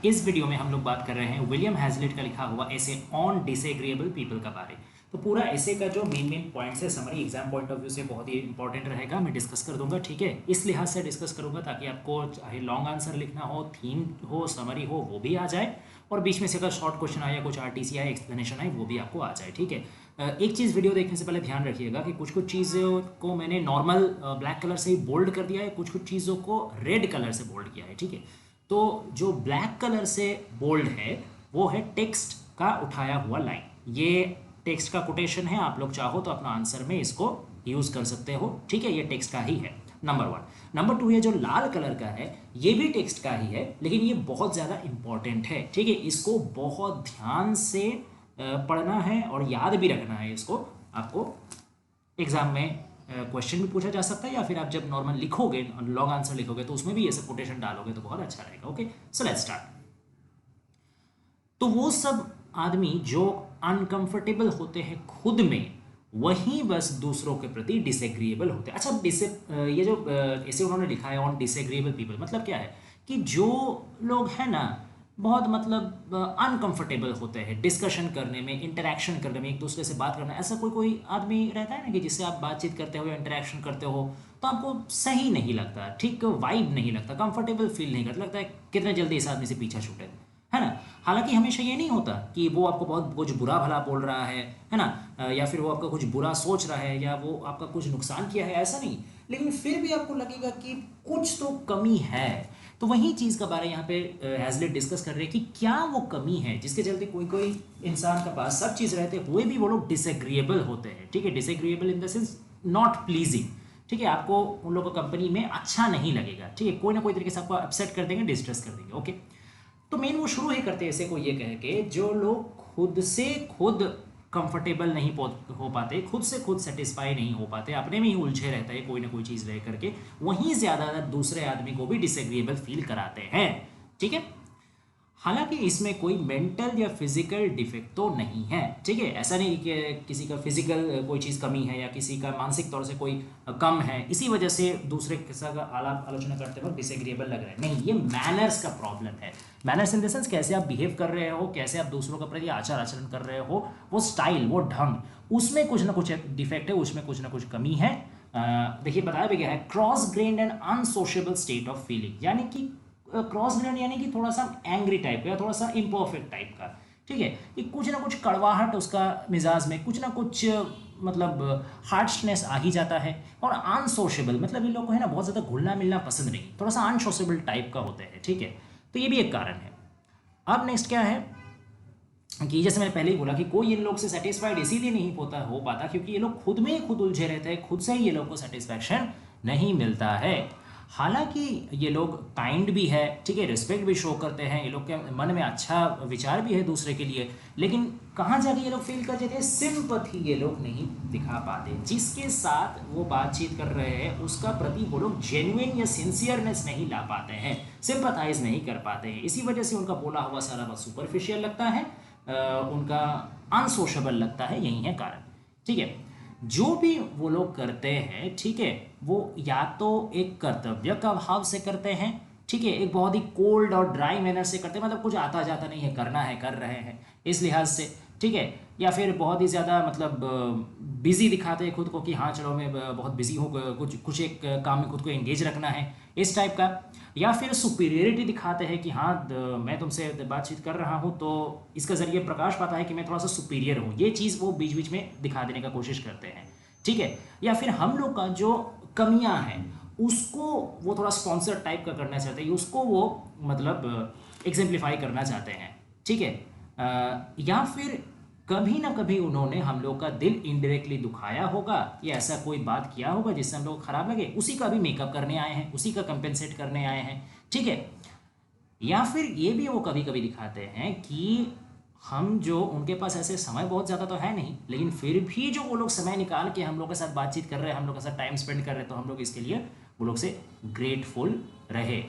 इस वीडियो में हम लोग बात कर रहे हैं विलियम हैजलिट का लिखा हुआ ऐसे ऑन डिसएग्रीएबल पीपल का बारे। तो पूरा ऐसे का जो मेन पॉइंट्स है summary exam point of view से बहुत ही इंपॉर्टेंट रहेगा, मैं डिस्कस कर दूंगा। ठीक है, इस लिहाज से डिस्कस करूंगा ताकि आपको चाहे लॉन्ग आंसर लिखना हो, थीम हो, समरी हो, वो भी आ जाए, और बीच में से अगर शॉर्ट क्वेश्चन आए या कुछ आरटीसी आए, एक्सप्लेनेशन आए, वो भी आपको आ जाए। ठीक है, एक चीज़ वीडियो देखने से पहले ध्यान रखिएगा कि कुछ कुछ चीज़ों को मैंने नॉर्मल ब्लैक कलर से ही बोल्ड कर दिया है, कुछ कुछ चीज़ों को रेड कलर से बोल्ड किया है। ठीक है, तो जो ब्लैक कलर से बोल्ड है वो है टेक्स्ट का उठाया हुआ लाइन। ये टेक्स्ट का कोटेशन है, आप लोग चाहो तो अपना आंसर में इसको यूज़ कर सकते हो। ठीक है, ये टेक्स्ट का ही है, नंबर 1। नंबर 2, ये जो लाल कलर का है ये भी टेक्स्ट का ही है, लेकिन ये बहुत ज़्यादा इंपॉर्टेंट है। ठीक है, इसको बहुत ध्यान से पढ़ना है और याद भी रखना है। इसको आपको एग्जाम में क्वेश्चन भी पूछा जा सकता है, या फिर आप जब नॉर्मल लिखोगे, लॉन्ग आंसर लिखोगे, तो उसमें भी ये सब कोटेशन डालोगे तो बहुत अच्छा रहेगा। Okay, so let's start. तो वो सब आदमी जो अनकंफर्टेबल होते हैं खुद में, वही बस दूसरों के प्रति डिसएग्रीएबल होते हैं। अच्छा, ये जो ऐसे उन्होंने लिखा है ऑन डिसएग्रीएबल पीपल, मतलब क्या है कि जो लोग हैं ना बहुत मतलब अनकंफर्टेबल होते हैं डिस्कशन करने में, इंटरेक्शन करने में, एक दूसरे से बात करना। ऐसा कोई कोई आदमी रहता है ना कि जिससे आप बातचीत करते हो या इंटरेक्शन करते हो तो आपको सही नहीं लगता, ठीक वाइब नहीं लगता, कंफर्टेबल फील नहीं करता, लगता है कितने जल्दी इस आदमी से पीछा छूटे, है ना। हालांकि हमेशा ये नहीं होता कि वो आपको बहुत कुछ बुरा भला बोल रहा है ना, या फिर वो आपका कुछ बुरा सोच रहा है, या वो आपका कुछ नुकसान किया है, ऐसा नहीं। लेकिन फिर भी आपको लगेगा कि कुछ तो कमी है। तो वही चीज़ का बारे यहाँ पे हैजलिट डिस्कस कर रहे हैं कि क्या वो कमी है जिसके चलते कोई कोई इंसान के पास सब चीज़ रहते हुए भी वो लोग डिसएग्रीएबल होते हैं। ठीक है, disagreeable in the sense not pleasing. ठीक है, आपको उन लोगों को कंपनी में अच्छा नहीं लगेगा। ठीक है, कोई ना कोई तरीके से आपको अपसेट कर देंगे, डिस्ट्रेस कर देंगे। ओके, तो मेन वो शुरू ही करते हैं ऐसे को ये कह के, जो लोग खुद से खुद कंफर्टेबल नहीं हो पाते, खुद से खुद सेटिस्फाई नहीं हो पाते, अपने में ही उलझे रहते हैं कोई ना कोई चीज़ रह करके, वहीं ज़्यादातर दूसरे आदमी को भी डिसएग्रीएबल फील कराते हैं। ठीक है, हालांकि इसमें कोई मेंटल या फिजिकल डिफेक्ट तो नहीं है। ठीक है, ऐसा नहीं कि किसी का फिजिकल कोई चीज़ कमी है या किसी का मानसिक तौर से कोई कम है, इसी वजह से दूसरे के साथ आलाप आलोचना करते वक्त डिसएग्रीएबल लग रहा है, नहीं। ये मैनर्स का प्रॉब्लम है। मैनर्स इन द सेंस कैसे आप बिहेव कर रहे हो, कैसे आप दूसरों के प्रति आचार आचरण कर रहे हो, वो स्टाइल, वो ढंग, उसमें कुछ ना कुछ डिफेक्ट है, उसमें कुछ ना कुछ कमी है। देखिए बताया भी गया है, cross grained and unsociable state of feeling, यानी कि क्रॉस ग्रेन यानी कि थोड़ा सा एंग्री टाइप का या थोड़ा सा इम्परफेक्ट टाइप का। ठीक है, कि कुछ ना कुछ कड़वाहट उसका मिजाज में, कुछ ना कुछ मतलब हार्शनेस आ ही जाता है। और अनसोशेबल मतलब इन लोगों को है ना बहुत ज़्यादा घुलना मिलना पसंद नहीं, थोड़ा सा अनसोशेबल टाइप का होते हैं। ठीक है, तो ये भी एक कारण है। अब नेक्स्ट क्या है कि जैसे मैंने पहले ही बोला कि कोई इन लोग से सेटिस्फाइड इसीलिए नहीं हो पाता क्योंकि ये लोग खुद में ही खुद उलझे रहते हैं, खुद से ही ये लोग को सेटिस्फैक्शन नहीं मिलता है। हालांकि ये लोग काइंड भी है, ठीक है, रिस्पेक्ट भी शो करते हैं, ये लोग के मन में अच्छा विचार भी है दूसरे के लिए, लेकिन कहाँ जाके ये लोग फील कर जाते हैं, सिंपैथी ये लोग नहीं दिखा पाते। जिसके साथ वो बातचीत कर रहे हैं उसका प्रति वो लोग जेन्युइन या सिंसियरनेस नहीं ला पाते हैं, सिंपैथाइज नहीं कर पाते हैं। इसी वजह से उनका बोला हुआ सारा बात सुपरफिशियल लगता है, उनका अनसोशेबल लगता है, यही है कारण। ठीक है, जो भी वो लोग करते हैं, ठीक है, वो या तो एक कर्तव्य का भाव से करते हैं, ठीक है, एक बहुत ही कोल्ड और ड्राई मैनर से करते हैं, मतलब कुछ आता जाता नहीं है, करना है कर रहे हैं इस लिहाज से। ठीक है, या फिर बहुत ही ज़्यादा मतलब बिजी दिखाते हैं खुद को कि हाँ चलो मैं बहुत बिजी हूँ, कुछ एक काम में खुद को एंगेज रखना है, इस टाइप का। या फिर सुपीरियरिटी दिखाते हैं कि हाँ मैं तुमसे बातचीत कर रहा हूँ तो इसका ज़रिए प्रकाश पाता है कि मैं थोड़ा सा सुपीरियर हूँ, ये चीज़ वो बीच बीच में दिखा देने का कोशिश करते हैं। ठीक है, या फिर हम लोग का जो कमियां हैं उसको वो थोड़ा स्पॉन्सर टाइप का करना चाहते हैं, उसको वो मतलब एग्जेम्पलीफाई करना चाहते हैं। ठीक है, या फिर कभी ना कभी उन्होंने हम लोग का दिल इनडायरेक्टली दुखाया होगा, या ऐसा कोई बात किया होगा जिससे हम लोग खराब लगे, उसी का भी मेकअप करने आए हैं, उसी का कंपेंसेट करने आए हैं। ठीक है, या फिर ये भी वो कभी कभी दिखाते हैं कि हम जो उनके पास ऐसे समय बहुत ज़्यादा तो है नहीं, लेकिन फिर भी जो वो लोग समय निकाल के हम लोग के साथ बातचीत कर रहे हैं, हम लोग के साथ टाइम स्पेंड कर रहे हैं, तो हम लोग इसके लिए वो लोग से ग्रेटफुल रहे।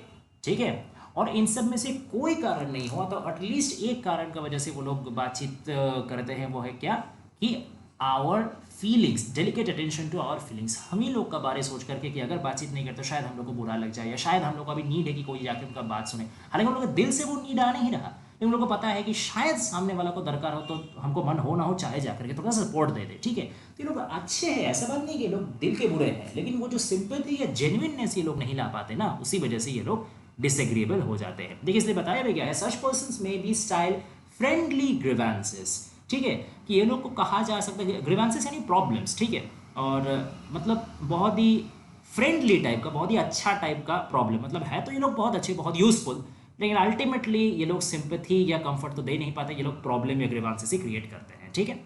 ठीक है, और इन सब में से कोई कारण नहीं हुआ तो एटलीस्ट एक कारण की वजह से वो लोग बातचीत करते हैं, वो है क्या कि our feelings, delicate attention to our feelings. हम ही लोग का बारे सोच करके कि अगर बातचीत नहीं करते शायद हम लोग को बुरा लग जाए, या शायद हम लोग को अभी नीड है कि कोई जाके उनका बात सुने। हालांकि हम लोग दिल से वो नीड आ नहीं रहा, लेकिन हम लोग को पता है कि शायद सामने वाला को दरकार हो, तो हमको मन हो ना हो चाहे जाकर के थोड़ा सा सपोर्ट दे दे, ठीक है। तो ये लोग अच्छे हैं, ऐसा बात नहीं कि लोग दिल के बुरे हैं, लेकिन वो जो सिंपैथी या जेन्युइननेस ये लोग नहीं ला पाते ना, उसी वजह से ये लोग डिसएग्रीएबल हो जाते हैं। देखिए इसलिए बताया भी गया है, सच पर्सन्स में बी स्टाइल फ्रेंडली ग्रीवेंसेस, ठीक है, कि ये लोग को कहा जा सकता है ग्रीवेंसेस यानी प्रॉब्लम्स, ठीक है, और मतलब बहुत ही फ्रेंडली टाइप का, बहुत ही अच्छा टाइप का प्रॉब्लम, मतलब है तो ये लोग बहुत अच्छे, बहुत यूजफुल, लेकिन अल्टीमेटली ये लोग सिंपैथी या कंफर्ट तो दे नहीं पाते, ये लोग प्रॉब्लम या ग्रीवेंसेस ही क्रिएट करते हैं, ठीक है।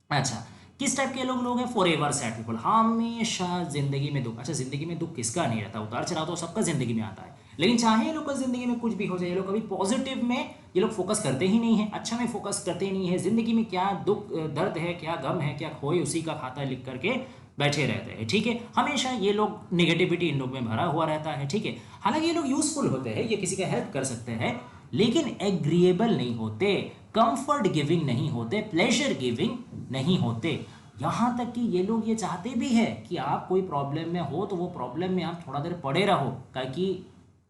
अच्छा, किस टाइप के लोग हैं? फॉर एवर सैड पीपल, हमेशा जिंदगी में दुख। अच्छा, जिंदगी में दुख किसका नहीं रहता, उतार चढ़ाव तो सबका जिंदगी में आता है, लेकिन चाहे ये लोग का जिंदगी में कुछ भी हो जाए, ये लोग कभी पॉजिटिव में ये लोग फोकस करते ही नहीं है, अच्छा में फोकस करते ही नहीं है। जिंदगी में क्या दुख दर्द है, क्या गम है, क्या खोए, उसी का खाता लिख करके बैठे रहते हैं, ठीक है। हमेशा ये लोग नेगेटिविटी इन लोग में भरा हुआ रहता है, ठीक है। हालांकि ये लोग यूजफुल होते हैं, ये किसी का हेल्प कर सकते हैं, लेकिन एग्रीएबल नहीं होते, कंफर्ट गिविंग नहीं होते, प्लेजर गिविंग नहीं होते। यहाँ तक कि ये लोग ये चाहते भी है कि आप कोई प्रॉब्लम में हो तो वो प्रॉब्लम में आप थोड़ा देर पड़े रहो, ताकि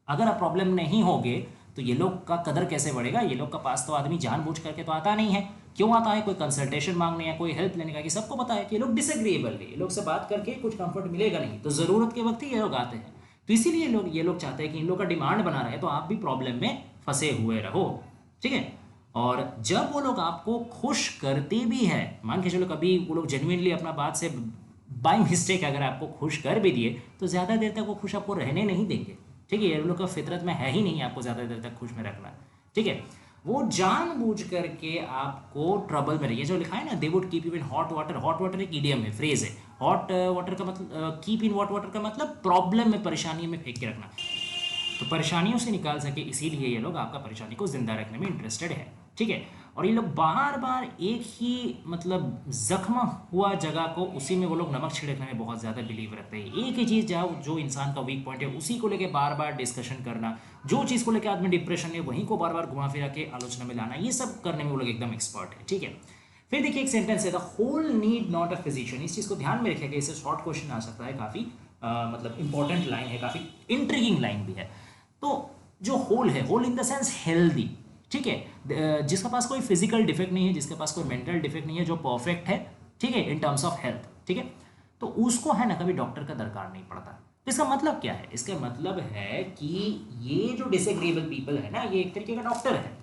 अगर आप प्रॉब्लम नहीं होगे तो ये लोग का कदर कैसे बढ़ेगा। ये लोग का पास तो आदमी जानबूझ करके तो आता नहीं है, क्यों आता है? कोई कंसल्टेशन मांगने या कोई हेल्प लेने का, कि सबको पता है कि ये लोग डिसएग्रीएबल है, ये लोग से बात करके कुछ कंफर्ट मिलेगा नहीं, तो ज़रूरत के वक्त ही ये लोग आते हैं। तो इसीलिए ये लोग चाहते हैं कि इन लोग का डिमांड बना रहे, तो आप भी प्रॉब्लम में फंसे हुए रहो, ठीक है। और जब वो लोग आपको खुश करते भी है, मान के चलो कभी वो लोग जेन्युइनली अपना बात से बाय मिस्टेक अगर आपको खुश कर भी दिए, तो ज़्यादा देर तक वो खुश आपको रहने नहीं देंगे, ठीक है। ये लोग का फितरत में है ही नहीं आपको ज़्यादा देर तक खुश में रखना, ठीक है। वो जानबूझ करके आपको ट्रबल में रहिए, जो लिखा है ना, they would keep you in hot water. Hot water एक इडियम है, फ्रेज है। हॉट वाटर का मतलब, कीप इन हॉट वाटर का मतलब प्रॉब्लम में, परेशानी में फेंक के रखना, तो परेशानियों से निकाल सके, इसीलिए ये लोग आपका परेशानी को जिंदा रखने में इंटरेस्टेड है, ठीक है। और ये लोग बार बार एक ही मतलब जख्म हुआ जगह को, उसी में वो लोग नमक छिड़कने में बहुत ज़्यादा बिलीव रखते हैं। एक ही चीज़ जहाँ जो इंसान का वीक पॉइंट है उसी को लेके बार बार डिस्कशन करना, जो चीज़ को लेकर आदमी डिप्रेशन है वहीं को बार बार घुमा फिरा के आलोचना में लाना, ये सब करने में वो लोग एकदम एक्सपर्ट है, ठीक है। फिर देखिए एक सेंटेंस है, the whole need not a physician. इस चीज़ को ध्यान में रखिएगा, इससे शॉर्ट क्वेश्चन आ सकता है, काफ़ी मतलब इंपॉर्टेंट लाइन है, काफ़ी इंट्रिगिंग लाइन भी है। तो जो होल है, whole in the sense healthy, ठीक है, जिसके पास कोई फिजिकल डिफेक्ट नहीं है, जिसके पास कोई मेंटल डिफेक्ट नहीं है, जो परफेक्ट है, ठीक है, इन टर्म्स ऑफ हेल्थ, ठीक है, तो उसको है ना कभी डॉक्टर का दरकार नहीं पड़ता। तो इसका मतलब क्या है? इसका मतलब है कि ये जो डिसएग्रीएबल पीपल है ना, ये एक तरीके का डॉक्टर है,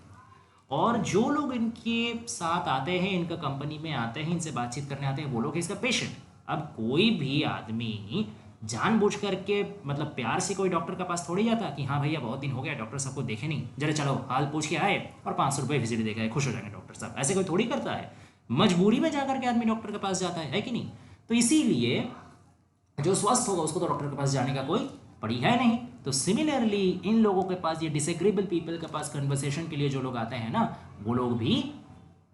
और जो लोग इनके साथ आते हैं, इनका कंपनी में आते हैं, इनसे बातचीत करने आते हैं, वो लोग इसका पेशेंट। अब कोई भी आदमी जानबूझ करके मतलब प्यार से कोई डॉक्टर के पास थोड़ी जाता कि हाँ भैया बहुत दिन हो गया डॉक्टर साहब को देखे नहीं, जरा चलो हाल पूछ के आए और 500 रुपये विजिट दे गए, खुश हो जाएंगे डॉक्टर साहब। ऐसे कोई थोड़ी करता है, मजबूरी में जाकर के आदमी डॉक्टर के पास जाता है कि नहीं? तो इसीलिए जो स्वस्थ होगा उसको तो डॉक्टर के पास जाने का कोई पड़ी है नहीं। तो सिमिलरली इन लोगों के पास, ये डिसएग्रीएबल पीपल के पास कन्वर्सेशन के लिए जो लोग आते हैं ना, वो लोग भी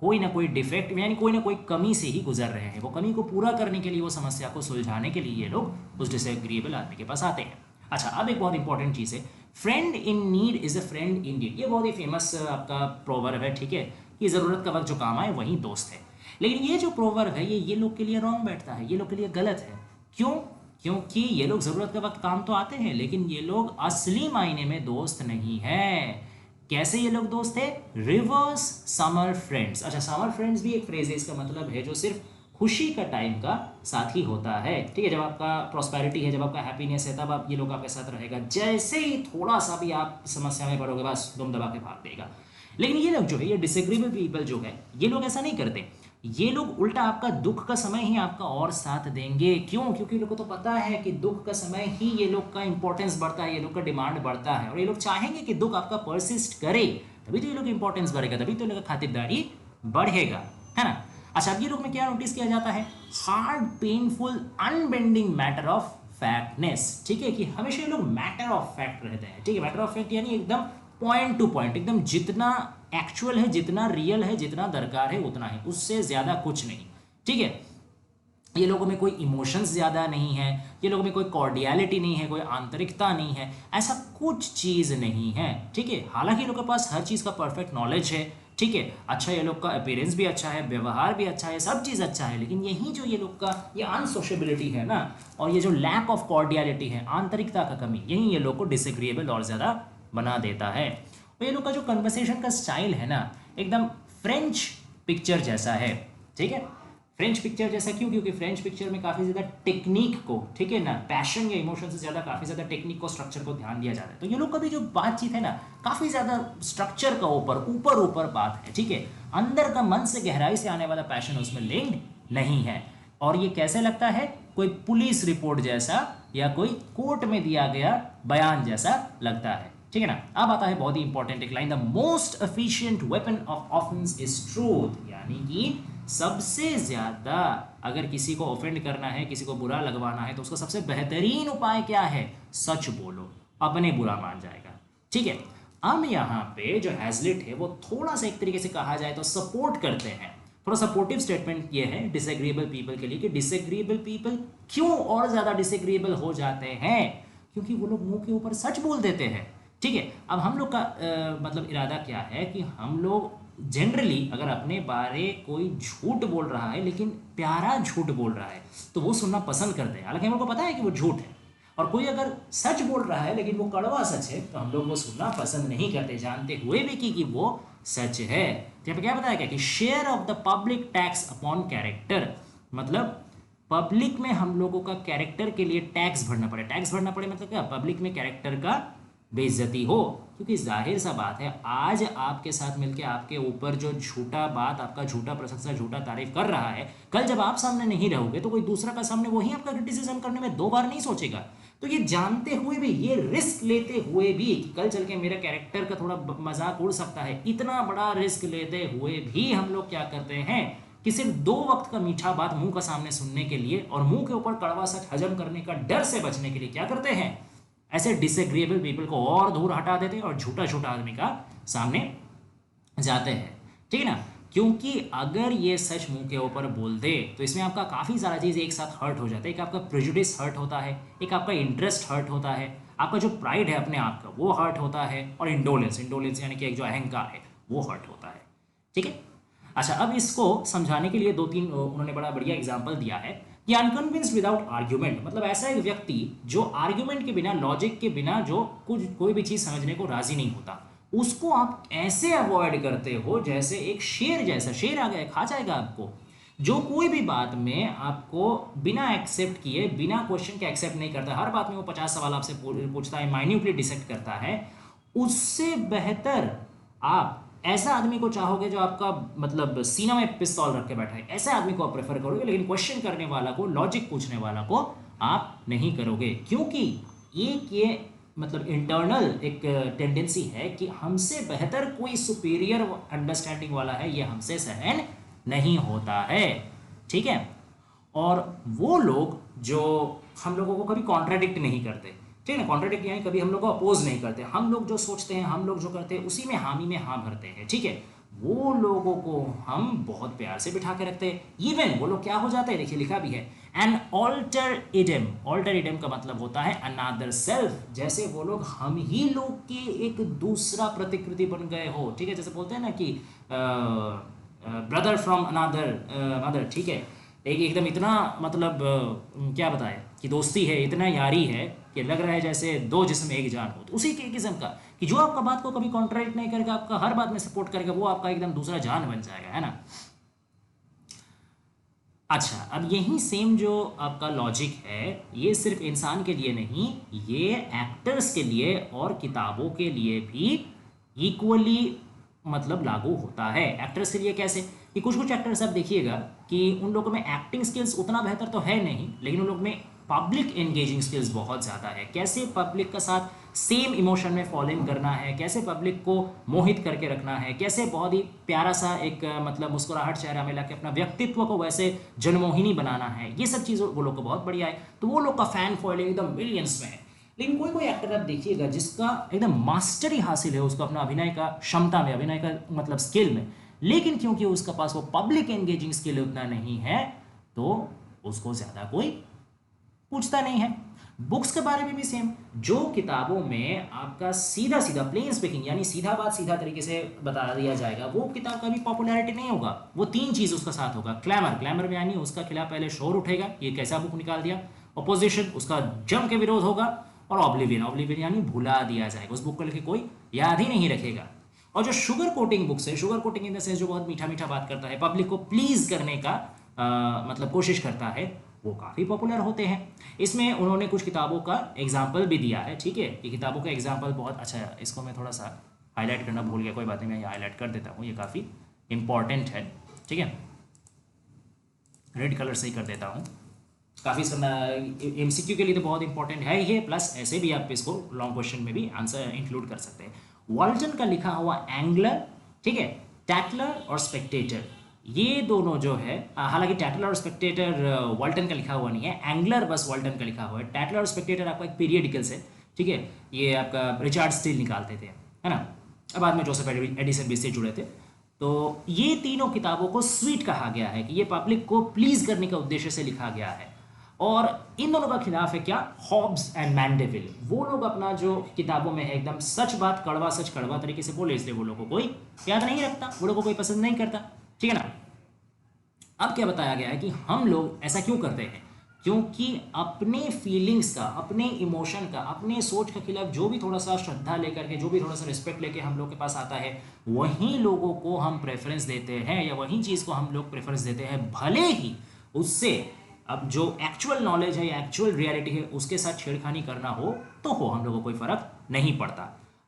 कोई ना कोई डिफेक्ट यानी कोई ना कोई कमी से ही गुजर रहे हैं। वो कमी को पूरा करने के लिए, वो समस्या को सुलझाने के लिए ये लोग उस डिसएग्रीएबल आदमी के पास आते हैं। अच्छा, अब एक बहुत इंपॉर्टेंट चीज़ है, friend in need is a friend in indeed बहुत ही फेमस आपका प्रोवर्ब है, ठीक है, ये ज़रूरत का वक्त जो काम आए वही दोस्त है। लेकिन ये जो प्रोवर्ब है ये लोग के लिए रॉन्ग बैठता है, ये लोग के लिए गलत है। क्यों? क्योंकि ये लोग ज़रूरत के वक्त काम तो आते हैं, लेकिन ये लोग असली मायने में दोस्त नहीं है। कैसे ये लोग दोस्त है? Reverse summer friends. अच्छा, समर फ्रेंड्स भी एक फ्रेज है, इसका मतलब है जो सिर्फ खुशी का टाइम का साथी होता है, ठीक है। जब आपका प्रॉस्पेरिटी है, जब आपका हैप्पीनेस है, तब आप ये लोग आपके साथ रहेगा। जैसे ही थोड़ा सा भी आप समस्या में पड़ोगे, बस दुम दबा के भाग देगा। लेकिन ये लोग जो है, ये डिसएग्रीएबल पीपल जो है, ये लोग ऐसा नहीं करते। ये लोग उल्टा आपका दुख का समय ही आपका और साथ देंगे। क्यों? क्योंकि लोगों को तो पता है कि दुख का समय ही ये लोग का इंपॉर्टेंस बढ़ता है, ये लोग का डिमांड बढ़ता है, और ये लोग चाहेंगे कि दुख आपका परसिस्ट करे, तभी तो ये लोग इंपॉर्टेंस बढ़ेगा, तभी तो ये लोग का खातिरदारी बढ़ेगा, है ना। अच्छा, अब ये लोग में क्या नोटिस किया जाता है? हार्ड, पेनफुल, अनबेंडिंग मैटर ऑफ फैक्टनेस, ठीक है, कि हमेशा ये लोग मैटर ऑफ फैक्ट रहते हैं, ठीक है। मैटर ऑफ फैक्ट यानी एकदम पॉइंट टू पॉइंट, एकदम जितना एक्चुअल है, जितना रियल है, जितना दरकार है उतना है, उससे ज़्यादा कुछ नहीं, ठीक है। ये लोगों में कोई इमोशंस ज़्यादा नहीं है, ये लोगों में कोई कॉर्डियलिटी नहीं है, कोई आंतरिकता नहीं है, ऐसा कुछ चीज़ नहीं है, ठीक है। हालांकि लोगों के पास हर चीज़ का परफेक्ट नॉलेज है, ठीक है, अच्छा ये लोग का अपीयरेंस भी अच्छा है, व्यवहार भी अच्छा है, सब चीज़ अच्छा है, लेकिन यही जो ये लोग का ये अनसोशेबिलिटी है ना, और ये जो लैक ऑफ कॉर्डियलिटी है, आंतरिकता का कमी, यही ये लोग को डिसएग्रीएबल और ज़्यादा बना देता है। और ये लोग का जो कन्वर्सेशन का स्टाइल है ना, एकदम फ्रेंच पिक्चर जैसा है। ठीक है, फ्रेंच पिक्चर जैसा क्यों? क्योंकि फ्रेंच पिक्चर में काफ़ी ज़्यादा टेक्निक को, ठीक है ना, पैशन या इमोशन से ज़्यादा काफ़ी ज़्यादा टेक्निक को, स्ट्रक्चर को ध्यान दिया जाता है। तो ये लोग का भी जो बातचीत है ना, काफ़ी ज़्यादा स्ट्रक्चर का ऊपर बात है। ठीक है, अंदर का मन से गहराई से आने वाला पैशन उसमें लिंक्ड नहीं है। और ये कैसे लगता है? कोई पुलिस रिपोर्ट जैसा या कोई कोर्ट में दिया गया बयान जैसा लगता है। ठीक है ना। अब आता है बहुत ही इंपॉर्टेंट एक line, the most efficient weapon of offence is truth, यानी कि सबसे ज्यादा अगर किसी को ऑफेंड करना है, किसी को बुरा लगवाना है, तो उसका सबसे बेहतरीन उपाय क्या है? सच बोलो, अपने बुरा मान जाएगा। ठीक है, अब यहाँ पे जो हैजलिट है वो थोड़ा सा एक तरीके से कहा जाए तो सपोर्ट करते हैं, थोड़ा सपोर्टिव स्टेटमेंट ये है डिसएग्रीएबल पीपल के लिए कि डिसएग्रीएबल पीपल क्यों और ज्यादा डिसएग्रीएबल हो जाते हैं? क्योंकि वो लोग मुंह के ऊपर सच बोल देते हैं। ठीक है, अब हम लोग का मतलब इरादा क्या है कि हम लोग जनरली अगर अपने बारे कोई झूठ बोल रहा है, लेकिन प्यारा झूठ बोल रहा है, तो वो सुनना पसंद करते हैं। हालांकि हम लोग को पता है कि वो झूठ है, और कोई अगर सच बोल रहा है लेकिन वो कड़वा सच है, तो हम लोग वो सुनना पसंद नहीं करते, जानते हुए भी कि वो सच है। तो यहाँ पे क्या बताया गया कि share of the public tax upon character, मतलब पब्लिक में हम लोगों का कैरेक्टर के लिए टैक्स भरना पड़े। टैक्स भरना पड़े मतलब क्या? पब्लिक में कैरेक्टर का बेइज्जती हो। क्योंकि जाहिर सा बात है, आज आपके साथ मिलके आपके ऊपर जो झूठा बात, आपका झूठा प्रशंसा, झूठा तारीफ कर रहा है, कल जब आप सामने नहीं रहोगे तो कोई दूसरा का सामने वही आपका क्रिटिसिज्म करने में दो बार नहीं सोचेगा। तो ये जानते हुए भी, ये रिस्क लेते हुए भी कि कल चल के मेरे कैरेक्टर का थोड़ा मजाक उड़ सकता है, इतना बड़ा रिस्क लेते हुए भी हम लोग क्या करते हैं कि सिर्फ 2 वक्त का मीठा बात मुंह का सामने सुनने के लिए और मुंह के ऊपर कड़वा सच हजम करने का डर से बचने के लिए क्या करते हैं? ऐसे डिसएग्रीएबल पीपल को और दूर हटा देते हैं और झूठा झूठा आदमी का सामने जाते हैं। ठीक है ना। क्योंकि अगर ये सच मुंह के ऊपर बोल दे तो इसमें आपका काफ़ी सारा चीज़ एक साथ हर्ट हो जाता है। एक आपका प्रेजुडिस हर्ट होता है, एक आपका इंटरेस्ट हर्ट होता है, आपका जो प्राइड है अपने आप का वो हर्ट होता है, और इंडोलेंस यानी कि एक जो अहंकार है वो हर्ट होता है। ठीक है। अच्छा, अब इसको समझाने के लिए 2-3 उन्होंने बड़ा बढ़िया एग्जाम्पल दिया है कि अनकन्विंस्ड विदाउट आर्ग्यूमेंट, मतलब ऐसा एक व्यक्ति जो आर्ग्यूमेंट के बिना, लॉजिक के बिना जो कुछ कोई भी चीज़ समझने को राजी नहीं होता, उसको आप ऐसे अवॉइड करते हो जैसे एक शेर जैसा। शेर आ गया, खा जाएगा आपको। जो कोई भी बात में आपको बिना एक्सेप्ट किए, बिना क्वेश्चन के एक्सेप्ट नहीं करता, हर बात में वो 50 सवाल आपसे पूछता है, माइन्यूटली डिसेक्ट करता है, उससे बेहतर आप ऐसा आदमी को चाहोगे जो आपका मतलब सीना में पिस्तौल रख के बैठा है, ऐसे आदमी को आप प्रेफर करोगे। लेकिन क्वेश्चन करने वाला को, लॉजिक पूछने वाला को आप नहीं करोगे, क्योंकि एक ये मतलब इंटरनल एक टेंडेंसी है कि हमसे बेहतर कोई सुपीरियर अंडरस्टैंडिंग वाला है, ये हमसे सहन नहीं होता है। ठीक है। और वो लोग जो हम लोगों को कभी कॉन्ट्राडिक्ट नहीं करते, ठीक है ना, कॉन्ट्राडिक्ट यानी कभी हम लोग को अपोज नहीं करते, हम लोग जो सोचते हैं, हम लोग जो करते हैं उसी में हामी में हाँ भरते हैं। ठीक है, वो लोगों को हम बहुत प्यार से बिठा के रखते हैं। इवन वो लोग क्या हो जाते हैं, देखिए लिखा भी है, an alter idem. Alter idem का मतलब होता है अनादर सेल्फ, जैसे वो लोग हम ही लोग के एक दूसरा प्रतिकृति बन गए हो। ठीक है, जैसे बोलते हैं ना कि ब्रदर फ्रॉम अनादर मदर। ठीक है, एक एकदम इतना मतलब क्या बताए कि दोस्ती है, इतना यारी है कि लग रहा है जैसे दो जिस्म एक जान हो। तो उसी के किस्म का कि जो आपका बात को कभी कॉन्ट्रैक्ट नहीं करेगा, आपका हर बात में सपोर्ट करेगा, वो आपका एकदम दूसरा जान बन जाएगा, है ना। अच्छा, अब यही सेम जो आपका लॉजिक है, ये सिर्फ इंसान के लिए नहीं, ये एक्टर्स के लिए और किताबों के लिए भी इक्वली मतलब लागू होता है। एक्टर्स के लिए कैसे कि कुछ कुछ एक्टर्स आप देखिएगा कि उन लोगों में एक्टिंग स्किल्स उतना बेहतर तो है नहीं, लेकिन उन लोग में पब्लिक एंगेजिंग स्किल्स बहुत ज़्यादा है। कैसे पब्लिक का साथ सेम इमोशन में फॉलो इन करना है, कैसे पब्लिक को मोहित करके रखना है, कैसे बहुत ही प्यारा सा एक मतलब मुस्कुराहट चेहरा में लाके अपना व्यक्तित्व को वैसे जनमोहिनी बनाना है, ये सब चीज़ वो लोग को बहुत बढ़िया है। तो वो लोग का फैन फॉलोइंग एकदम मिलियंस में है। लेकिन कोई कोई एक्टर आप देखिएगा जिसका एकदम मास्टरी हासिल है उसको अपना अभिनय का क्षमता में, अभिनय का मतलब स्किल में, लेकिन क्योंकि उसका पास वो पब्लिक एंगेजिंग स्किल उतना नहीं है, तो उसको ज़्यादा कोई पूछता नहीं है। बुक्स के बारे में भी सेम, जो किताबों में आपका सीधा सीधा प्लेन स्पीकिंग यानी सीधा बात सीधा तरीके से बता दिया जाएगा, वो किताब का भी पॉपुलैरिटी नहीं होगा। वो तीन चीज़ उसका साथ होगा, क्लैमर में यानी उसका खिलाफ पहले शोर उठेगा, ये कैसा बुक निकाल दिया, अपोजिशन उसका जम के विरोध होगा, और ऑब्लिवियन यानी भुला दिया जाएगा, उस बुक को लेके कोई याद ही नहीं रखेगा। और जो शुगर कोटिंग बुक्स है, sugar coating in the sense जो बहुत मीठा मीठा बात करता है, पब्लिक को प्लीज करने का मतलब कोशिश करता है, वो काफ़ी पॉपुलर होते हैं। इसमें उन्होंने कुछ किताबों का एग्जाम्पल भी दिया है, ठीक है, ये किताबों का एग्जाम्पल बहुत अच्छा है। इसको मैं थोड़ा सा हाईलाइट करना भूल गया, कोई बात नहीं, मैं ये हाईलाइट कर देता हूँ, ये काफ़ी इंपॉर्टेंट है, ठीक है, रेड कलर से ही कर देता हूँ। काफ़ी MCQ के लिए तो बहुत इंपॉर्टेंट है ये, प्लस ऐसे भी आप इसको लॉन्ग क्वेश्चन में भी आंसर इंक्लूड कर सकते हैं। वाल्टन का लिखा हुआ एंगलर, ठीक है, टैटलर और स्पेक्टेटर, ये दोनों जो है, हालांकि टैटलर और स्पेक्टेटर वाल्टन का लिखा हुआ नहीं है, एंगलर बस वाल्टन का लिखा हुआ है। टैटलर और स्पेक्टेटर आपका एक पीरियडिकल्स है, ठीक है, ये आपका रिचार्ड स्टील निकालते थे, है ना, अब बाद में जोसेफ एडिसन भी इससे जुड़े थे। तो ये तीनों किताबों को स्वीट कहा गया है कि ये पब्लिक को प्लीज करने का उद्देश्य से लिखा गया है। और इन दोनों का खिलाफ है क्या, हॉब्स एंड मैंडेविल। वो लोग अपना जो किताबों में है एकदम सच बात कड़वा सच कड़वा तरीके से बोले, इसलिए वो लोगों को कोई याद नहीं रखता, वो लोगों को कोई पसंद नहीं करता, ठीक है ना। अब क्या बताया गया है कि हम लोग ऐसा क्यों करते हैं, क्योंकि अपने फीलिंग्स का, अपने इमोशन का, अपने सोच के खिलाफ जो भी थोड़ा सा श्रद्धा लेकर के, जो भी थोड़ा सा रिस्पेक्ट लेके हम लोग के पास आता है, वहीं लोगों को हम प्रेफरेंस देते हैं, या वहीं चीज़ को हम लोग प्रेफरेंस देते हैं, भले ही उससे अब जो एक्चुअल नॉलेज है या एक्चुअल रियलिटी है उसके साथ छेड़खानी करना हो तो हो, हम लोगों को कोई फर्क नहीं पड़ता।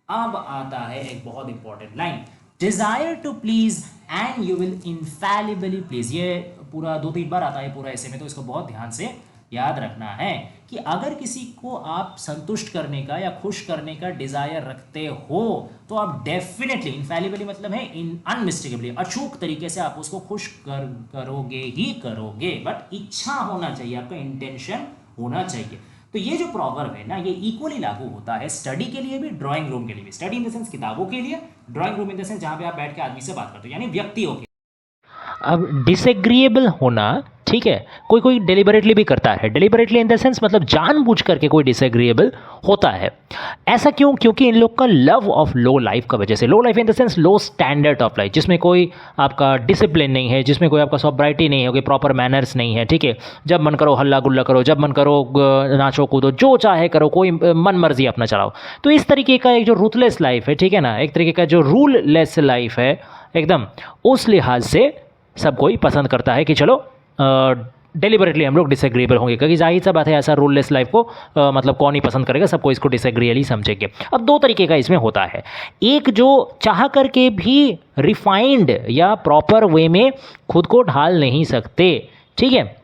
अब आता है एक बहुत important line, desire to please and you will infallibly please. ये पूरा 2-3 बार आता है पूरा ऐसे में, तो इसको बहुत ध्यान से याद रखना है कि अगर किसी को आप संतुष्ट करने का या खुश करने का डिजायर रखते हो तो आप डेफिनेटली, इनफैलिबली मतलब है अनमिस्टेकेबली, अचूक तरीके से आप उसको खुश करोगे ही करोगे, बट इच्छा होना चाहिए, आपका इंटेंशन होना चाहिए। तो ये जो प्रॉवर्ब है ना, ये इक्वली लागू होता है स्टडी के लिए भी, ड्राइंग रूम के लिए भी। स्टडी इन द सेंस किताबों के लिए, drawing room in the sense जहां पे आप बैठ के आदमी से बात करते हो, यानी व्यक्तियों के। अब डिसएग्रीएबल होना, ठीक है, कोई कोई डेलिबरेटली भी करता है, डेलिबरेटली इन द सेंस मतलब जानबूझ करके कोई डिसएग्रीएबल होता है। ऐसा क्यों? क्योंकि इन लोग का लव ऑफ लो लाइफ का वजह से, low life in the sense low standard of life, जिसमें कोई आपका डिसिप्लिन नहीं है, जिसमें कोई आपका सॉब्राइटी नहीं है, कोई प्रॉपर मैनर्स नहीं है, ठीक है, जब मन करो हल्ला गुल्ला करो, जब मन करो नाचो कूदो, जो चाहे करो, कोई मन मर्जी अपना चलाओ। तो इस तरीके का एक जो रूथलेस लाइफ है, ठीक है ना, एक तरीके का जो रूल लेस लाइफ है एकदम, उस लिहाज से सब कोई पसंद करता है कि चलो डेलिबरेटली हम लोग डिसएग्रीएबल होंगे, क्योंकि जाहिर सा बात है ऐसा रूललेस लाइफ को मतलब कौन ही पसंद करेगा, सबको इसको डिसएग्रीएबली समझेंगे। अब दो तरीके का इसमें होता है, एक जो चाह करके भी रिफाइंड या प्रॉपर वे में खुद को ढाल नहीं सकते, ठीक है,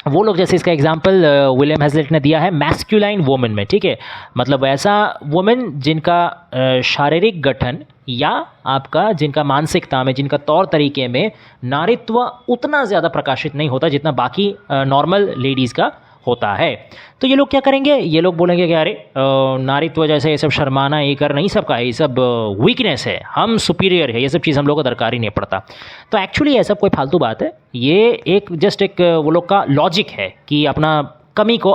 वो लोग, जैसे इसका एग्जाम्पल विलियम हेजलेट ने दिया है मैस्कुलाइन वुमेन में, ठीक है, मतलब ऐसा वुमेन जिनका शारीरिक गठन या आपका जिनका मानसिकता में, जिनका तौर तरीके में नारीत्व उतना ज़्यादा प्रकाशित नहीं होता जितना बाकी नॉर्मल लेडीज़ का होता है। तो ये लोग क्या करेंगे, ये लोग बोलेंगे कि अरे नारीत्व जैसे ये सब शर्माना ये कर नहीं सबका, ये सब वीकनेस है, हम सुपीरियर है, ये सब चीज़ हम लोग को दरकार ही नहीं पड़ता। तो एक्चुअली ये सब कोई फालतू बात है, ये एक जस्ट एक वो लोग का लॉजिक है कि अपना कमी को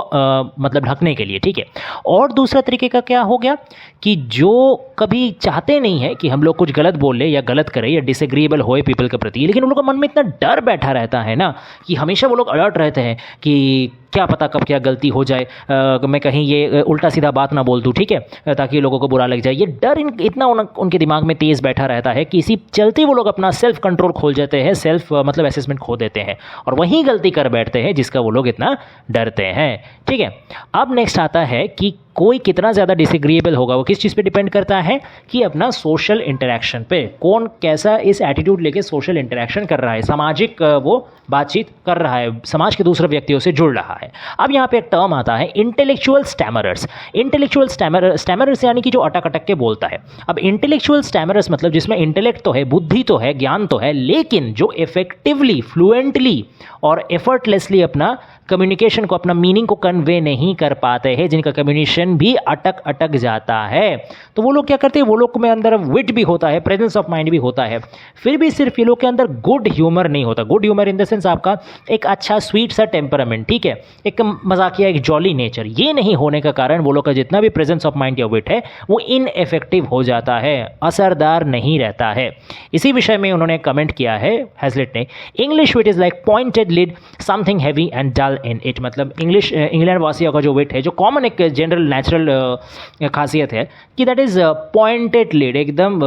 मतलब ढकने के लिए, ठीक है। और दूसरा तरीके का क्या हो गया कि जो कभी चाहते नहीं है कि हम लोग कुछ गलत बोल ले या गलत करें या डिसएग्रीएबल होए पीपल के प्रति, लेकिन उन लोगों के मन में इतना डर बैठा रहता है ना कि हमेशा वो लोग अलर्ट रहते हैं कि क्या पता कब क्या गलती हो जाए, मैं कहीं ये उल्टा सीधा बात ना बोल दूँ, ठीक है, ताकि लोगों को बुरा लग जाए। ये डर इतना उनके दिमाग में तेज़ बैठा रहता है कि इसी चलते वो लोग अपना सेल्फ कंट्रोल खोल जाते हैं, सेल्फ मतलब असेसमेंट खो देते हैं और वहीं गलती कर बैठते हैं जिसका वो लोग इतना डरते हैं, ठीक है। अब नेक्स्ट आता है कि कोई कितना ज़्यादा डिसएग्रीएबल होगा, वो किस चीज़ पे डिपेंड करता है कि अपना सोशल इंटरेक्शन पे, कौन कैसा इस एटीट्यूड लेके सोशल इंटरेक्शन कर रहा है, सामाजिक वो बातचीत कर रहा है, समाज के दूसरे व्यक्तियों से जुड़ रहा है। अब यहाँ पे एक टर्म आता है इंटेलेक्चुअल स्टैमरर्स। इंटेलेक्चुअल स्टैमरर्स यानी कि जो अटक अटक के बोलता है। अब इंटेलेक्चुअल स्टैमरर्स मतलब जिसमें इंटेलेक्ट तो है, बुद्धि तो है, ज्ञान तो है, लेकिन जो इफेक्टिवली, फ्लुएंटली और एफर्टलेसली अपना कम्युनिकेशन को, अपना मीनिंग को कन्वे नहीं कर पाते हैं, जिनका कम्युनिकेशन कॉम्प्रिहेंशन भी अटक अटक जाता है। तो वो लोग क्या करते हैं, वो लोग में अंदर विट भी होता है, प्रेजेंस ऑफ माइंड भी होता है, फिर भी सिर्फ ये लोग के अंदर गुड ह्यूमर नहीं होता। Good humour in the sense आपका एक अच्छा स्वीट सा टेम्परामेंट, ठीक है, एक मजाकिया, एक जॉली नेचर, ये नहीं होने का कारण वो लोग का जितना भी प्रेजेंस ऑफ माइंड या विट है वो इनएफेक्टिव हो जाता है, असरदार नहीं रहता है। इसी विषय में उन्होंने कमेंट किया है हैजलिट ने, English wit is like pointed lead, something heavy and dull in it. मतलब इंग्लैंड वासियों का जो विट है, जो कॉमन एक जनरल नेचुरल खासियत है कि दैट इज पॉइंटेड लिड, एकदम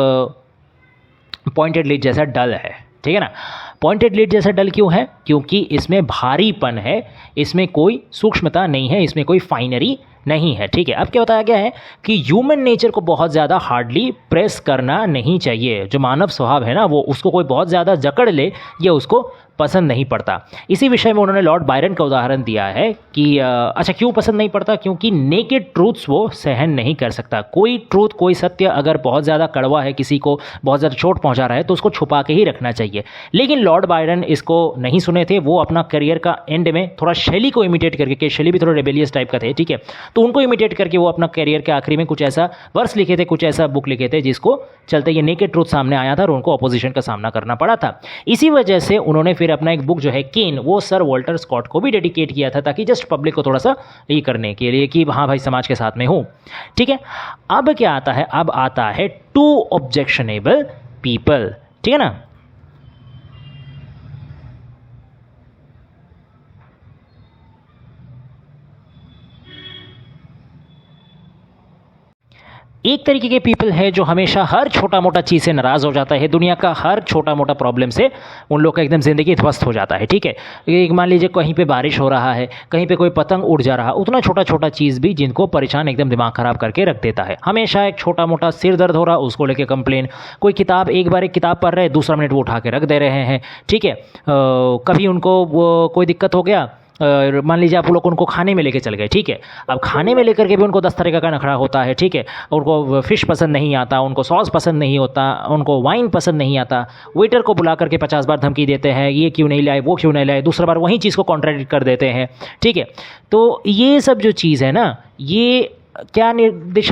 पॉइंटेड लिड जैसा डल है, ठीक है ना। पॉइंटेड लिड जैसा डल क्यों है, क्योंकि इसमें भारीपन है, इसमें कोई सूक्ष्मता नहीं है, इसमें कोई फाइनरी नहीं है, ठीक है। अब क्या बताया गया है कि ह्यूमन नेचर को बहुत ज़्यादा हार्डली प्रेस करना नहीं चाहिए। जो मानव स्वभाव है ना, वो उसको कोई बहुत ज़्यादा जकड़ ले, ये उसको पसंद नहीं पड़ता। इसी विषय में उन्होंने लॉर्ड बायरन का उदाहरण दिया है कि अच्छा क्यों पसंद नहीं पड़ता, क्योंकि नेकेड ट्रूथ्स वो सहन नहीं कर सकता। कोई ट्रूथ, कोई सत्य अगर बहुत ज़्यादा कड़वा है, किसी को बहुत ज़्यादा चोट पहुंचा रहा है, तो उसको छुपा के ही रखना चाहिए। लेकिन लॉर्ड बायरन इसको नहीं सुने थे। वो अपना करियर का एंड में थोड़ा शैली को इमिटेट करके, कि शैली भी थोड़ा रेबेलियस टाइप का थे, ठीक है, तो उनको इमिटेट करके वो अपना करियर के आखिरी में कुछ ऐसा वर्स लिखे थे, कुछ ऐसा बुक लिखे थे जिसको चलते ये नेकेड ट्रूथ सामने आया था और उनको अपोजिशन का सामना करना पड़ा था। इसी वजह से उन्होंने फिर अपना एक बुक जो है केन, वो सर वॉल्टर स्कॉट को भी डेडिकेट किया था, ताकि जस्ट पब्लिक को थोड़ा सा ये करने के लिए कि हाँ भाई समाज के साथ में हूँ, ठीक है। अब क्या आता है, अब आता है टू ऑब्जेक्शनेबल पीपल, ठीक है ना। एक तरीके के पीपल है जो हमेशा हर छोटा मोटा चीज़ से नाराज़ हो जाता है, दुनिया का हर छोटा मोटा प्रॉब्लम से उन लोग का एकदम ज़िंदगी ध्वस्त हो जाता है, ठीक है। एक मान लीजिए कहीं पे बारिश हो रहा है, कहीं पे कोई पतंग उड़ जा रहा, उतना छोटा छोटा चीज़ भी जिनको परेशान एकदम दिमाग ख़राब करके रख देता है। हमेशा एक छोटा मोटा सिर दर्द हो रहा, उसको लेके कंप्लेन, कोई किताब, एक बार एक किताब पढ़ रहे, दूसरा मिनट वो उठा के रख दे रहे हैं, ठीक है। कभी उनको कोई दिक्कत हो गया, मान लीजिए आप लोग उनको खाने में लेके चल गए, ठीक है। अब खाने में लेकर के भी उनको 10 तरह का नखरा होता है, ठीक है। उनको फ़िश पसंद नहीं आता, उनको सॉस पसंद नहीं होता, उनको वाइन पसंद नहीं आता, वेटर को बुला करके 50 बार धमकी देते हैं, ये क्यों नहीं लाए, वो क्यों नहीं लाए, दूसरा बार वही चीज़ को कॉन्ट्रडिक्ट कर देते हैं, ठीक है। तो ये सब जो चीज़ है ना, ये क्या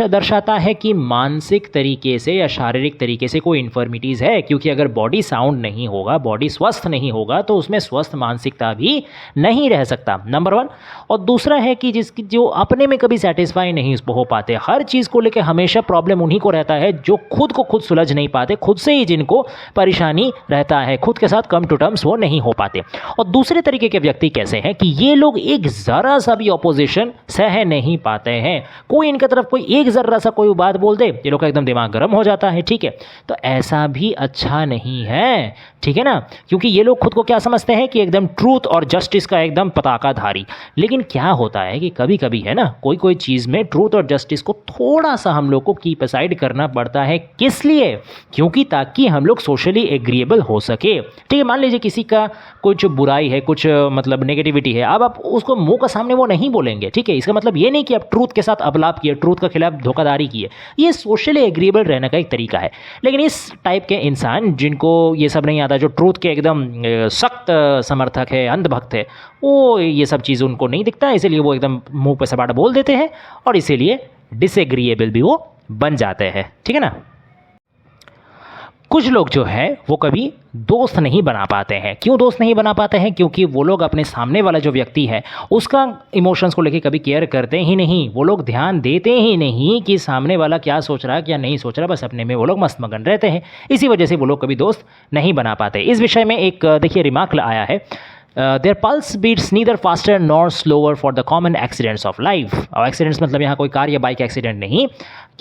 दर्शाता है कि मानसिक तरीके से या शारीरिक तरीके से कोई इन्फर्मिटीज़ है, क्योंकि अगर बॉडी साउंड नहीं होगा, बॉडी स्वस्थ नहीं होगा, तो उसमें स्वस्थ मानसिकता भी नहीं रह सकता, नंबर 1। और दूसरा है कि जिसकी जो अपने में कभी सेटिस्फाई नहीं हो पाते, हर चीज़ को लेकर हमेशा प्रॉब्लम उन्हीं को रहता है जो खुद को खुद सुलझ नहीं पाते, खुद से ही जिनको परेशानी रहता है, खुद के साथ कम टू टर्म्स वो नहीं हो पाते। और दूसरे तरीके के व्यक्ति कैसे हैं कि ये लोग एक ज़रा सा भी ऑपोजिशन सह नहीं पाते हैं। कोई इनके तरफ कोई एक जर्रा सा कोई बात बोल दे, ये लोग का एकदम दिमाग गर्म हो जाता है, ठीक है। तो ऐसा भी अच्छा नहीं है, ठीक है ना, क्योंकि ये लोग खुद को क्या समझते हैं कि एकदम ट्रूथ और जस्टिस का एकदम पताकाधारी। लेकिन क्या होता है कि कभी कभी है ना, कोई कोई चीज़ में ट्रूथ और जस्टिस को थोड़ा सा हम लोग को कीप असाइड करना पड़ता है। किस लिए? क्योंकि ताकि हम लोग सोशली एग्रीएबल हो सके, ठीक है। मान लीजिए किसी का कुछ बुराई है, कुछ मतलब नेगेटिविटी है, अब आप उसको मुंह का सामने वो नहीं बोलेंगे, ठीक है। इसका मतलब ये नहीं कि आप ट्रूथ के साथ अपलाप किए, ट्रूथ के खिलाफ धोखाधड़ी की है, ये सोशली एग्रीएबल रहने का एक तरीका है। लेकिन इस टाइप के इंसान जिनको ये सब नहीं आता, जो ट्रूथ के एकदम सख्त समर्थक है, अंधभक्त है, वो ये सब चीज़ उनको नहीं दिखता, इसीलिए वो एकदम मुंह पे सपाट बोल देते हैं और इसीलिए डिसएग्रीएबल भी वो बन जाते हैं, ठीक है ना। कुछ लोग जो है वो कभी दोस्त नहीं बना पाते हैं। क्यों दोस्त नहीं बना पाते हैं? क्योंकि वो लोग अपने सामने वाला जो व्यक्ति है उसका इमोशंस को लेके कभी केयर करते ही नहीं, वो लोग ध्यान देते ही नहीं कि सामने वाला क्या सोच रहा है क्या नहीं सोच रहा, बस अपने में वो लोग मस्त मगन रहते हैं। इसी वजह से वो लोग कभी दोस्त नहीं बना पाते। इस विषय में एक देखिए रिमार्क आया है, their pulse beats neither faster nor slower for the common accidents of life. और एक्सीडेंट्स मतलब यहाँ कोई कार या बाइक एक्सीडेंट नहीं,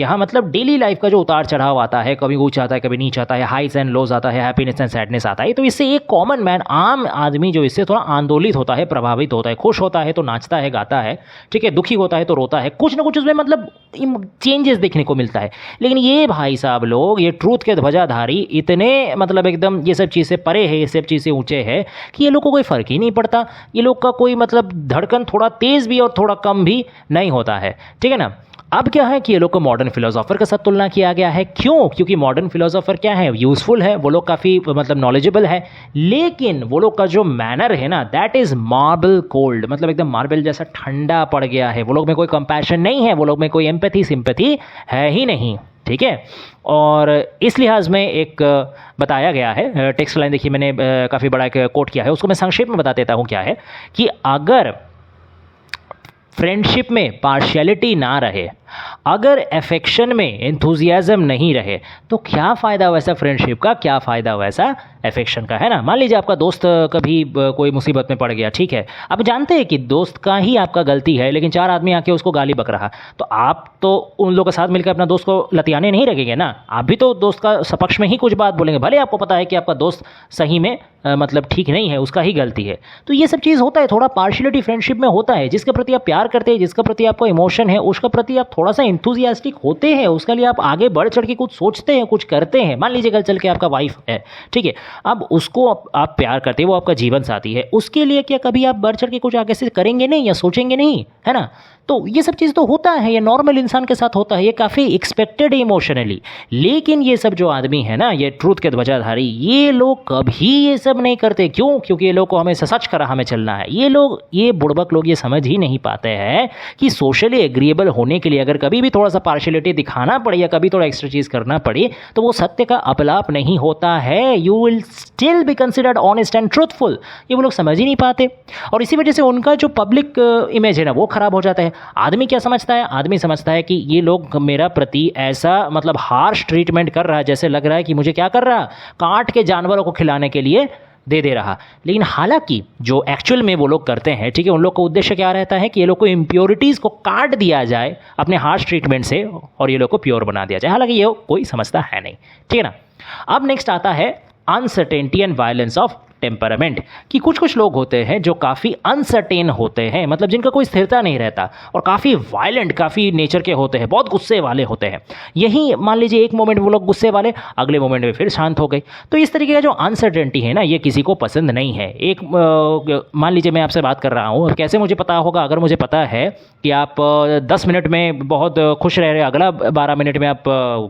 यहाँ मतलब डेली लाइफ का जो उतार चढ़ाव आता है, कभी ऊँचा आता है कभी नीचा आता है, हाइज एंड लोज आता है, हैप्पीनेस एंड सैडनेस आता है। तो इससे एक कॉमन मैन, आम आदमी जो इससे थोड़ा आंदोलित होता है, प्रभावित होता है, खुश होता है तो नाचता है गाता है, ठीक है, दुखी होता है तो रोता है, कुछ ना कुछ उसमें मतलब चेंजेस देखने को मिलता है। लेकिन ये भाई साहब लोग, ये ट्रूथ के ध्वजाधारी इतने मतलब एकदम ये सब चीज़ से परे है, ये सब चीज़ से ऊँचे है कि ये लोग को कोई फ़र्क ही नहीं पड़ता। ये लोग का कोई मतलब धड़कन थोड़ा तेज़ भी और थोड़ा कम भी नहीं होता है, ठीक है ना। अब क्या है कि ये लोग को मॉडर्न फिलोसोफर के साथ तुलना किया गया है। क्यों? क्योंकि मॉडर्न फिलोसोफर क्या है, यूज़फुल है, वो लोग काफ़ी मतलब नॉलेजेबल है, लेकिन वो लोग का जो मैनर है ना, दैट इज़ मार्बल कोल्ड, मतलब एकदम मार्बल जैसा ठंडा पड़ गया है। वो लोग में कोई कंपैशन नहीं है, वो लोग में कोई एम्पैथी सिंपैथी है ही नहीं, ठीक है। और इस लिहाज में एक बताया गया है, टेक्स्ट लाइन देखिए मैंने काफ़ी बड़ा एक कोट किया है, उसको मैं संक्षेप में बता देता हूँ क्या है कि अगर फ्रेंडशिप में पार्शियलिटी ना रहे, अगर अफेक्शन में एंथुजियाज्म नहीं रहे, तो क्या फ़ायदा वैसा फ्रेंडशिप का, क्या फ़ायदा वैसा अफेक्शन का, है ना। मान लीजिए आपका दोस्त कभी कोई मुसीबत में पड़ गया, ठीक है, आप जानते हैं कि दोस्त का ही आपका गलती है, लेकिन 4 आदमी आके उसको गाली बक रहा, तो आप तो उन लोगों के साथ मिलकर अपना दोस्त को लतियाने नहीं रखेंगे ना, आप भी तो दोस्त का सपक्ष में ही कुछ बात बोलेंगे, भले आपको पता है कि आपका दोस्त सही में मतलब ठीक नहीं है, उसका ही गलती है। तो ये सब चीज़ होता है, थोड़ा पार्शियलिटी फ्रेंडशिप में होता है। जिसके प्रति आप प्यार करते हैं, जिसके प्रति आपको इमोशन है, उसका प्रति आप थोड़ा सा इंथुजियास्टिक होते हैं, उसके लिए आप आगे बढ़ चढ़ के कुछ सोचते हैं, कुछ करते हैं। मान लीजिए कल चल के आपका वाइफ है, ठीक है, अब उसको आप प्यार करते हैं, वो आपका जीवन साथी है, उसके लिए क्या कभी आप बढ़ चढ़ के कुछ आगे से करेंगे नहीं या सोचेंगे नहीं, है ना। तो ये सब चीज़ तो होता है, ये नॉर्मल इंसान के साथ होता है, ये काफ़ी एक्सपेक्टेड है इमोशनली। लेकिन ये सब जो आदमी है ना, ये ट्रूथ के ध्वजाधारी, ये लोग कभी ये सब नहीं करते। क्यों? क्योंकि ये लोग को हमें सच का राह में चलना है। ये लोग, ये बुड़बक लोग ये समझ ही नहीं पाते हैं कि सोशली एग्रीएबल होने के लिए अगर कभी भी थोड़ा सा पार्शियलिटी दिखाना पड़े या कभी थोड़ा एक्स्ट्रा चीज़ करना पड़े, तो वो सत्य का अपलाप नहीं होता है। You will still be considered honest and truthful. ये वो लोग समझ ही नहीं पाते, और इसी वजह से उनका जो पब्लिक इमेज है ना, वो खराब हो जाता है। आदमी क्या समझता है? आदमी समझता है कि ये लोग मेरा प्रति ऐसा मतलब हार्श ट्रीटमेंट कर रहा है, जैसे लग रहा है कि मुझे क्या कर रहा, काट के जानवरों को खिलाने के लिए दे रहा। लेकिन हालांकि जो एक्चुअल में वो लोग करते हैं, ठीक है, उन लोग का उद्देश्य क्या रहता है कि ये लोग को इम्प्योरिटीज़ को काट दिया जाए अपने हार्श ट्रीटमेंट से, और ये लोग को प्योर बना दिया जाए। हालांकि ये कोई समझता है नहीं, ठीक है ना। अब नेक्स्ट आता है uncertainty and violence of temperament, कि कुछ कुछ लोग होते हैं जो काफ़ी अनसर्टेन होते हैं, मतलब जिनका कोई स्थिरता नहीं रहता, और काफ़ी वायलेंट, काफ़ी नेचर के होते हैं, बहुत गुस्से वाले होते हैं। यही मान लीजिए एक मोमेंट वो लोग गुस्से वाले, अगले मोमेंट में फिर शांत हो गए। तो इस तरीके का जो अनसर्टेनिटी है ना, ये किसी को पसंद नहीं है। एक मान लीजिए मैं आपसे बात कर रहा हूँ, कैसे मुझे पता होगा? अगर मुझे पता है कि आप 10 मिनट में बहुत खुश रह रहे, अगला 12 मिनट में आप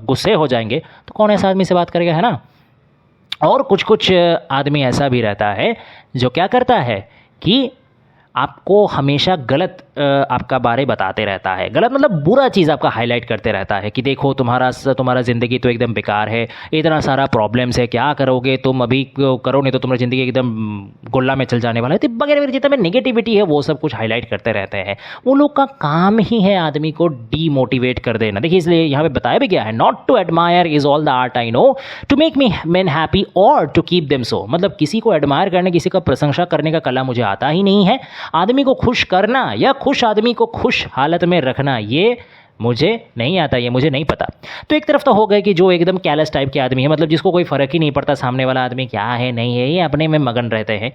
गुस्से हो जाएंगे, तो कौन ऐसा आदमी से बात करेगा, है ना। और कुछ कुछ आदमी ऐसा भी रहता है जो क्या करता है कि आपको हमेशा गलत आपका बारे बताते रहता है। गलत मतलब बुरा चीज़ आपका हाईलाइट करते रहता है कि देखो तुम्हारा ज़िंदगी तो एकदम बेकार है, इतना सारा प्रॉब्लम्स है, क्या करोगे तुम, अभी करो नहीं तो तुम्हारी ज़िंदगी एकदम गोल्ला में चल जाने वाला है, तो वगैरह वगैरह जितना नेगेटिविटी है वो सब कुछ हाईलाइट करते रहते हैं। वो लोग का काम ही है आदमी को डीमोटिवेट कर देना। देखिए इसलिए यहाँ पे बताया भी गया है, not to admire is all the art I know, to make me man happy और टू कीप देम सो। मतलब किसी को एडमायर करने, किसी का प्रशंसा करने का कला मुझे आता ही नहीं है। आदमी को खुश करना या खुश आदमी को खुश हालत में रखना, ये मुझे नहीं आता, ये मुझे नहीं पता। तो एक तरफ तो हो गए कि जो एकदम कैलस टाइप के आदमी है, मतलब जिसको कोई फ़र्क ही नहीं पड़ता सामने वाला आदमी क्या है नहीं है, ये अपने में मगन रहते हैं,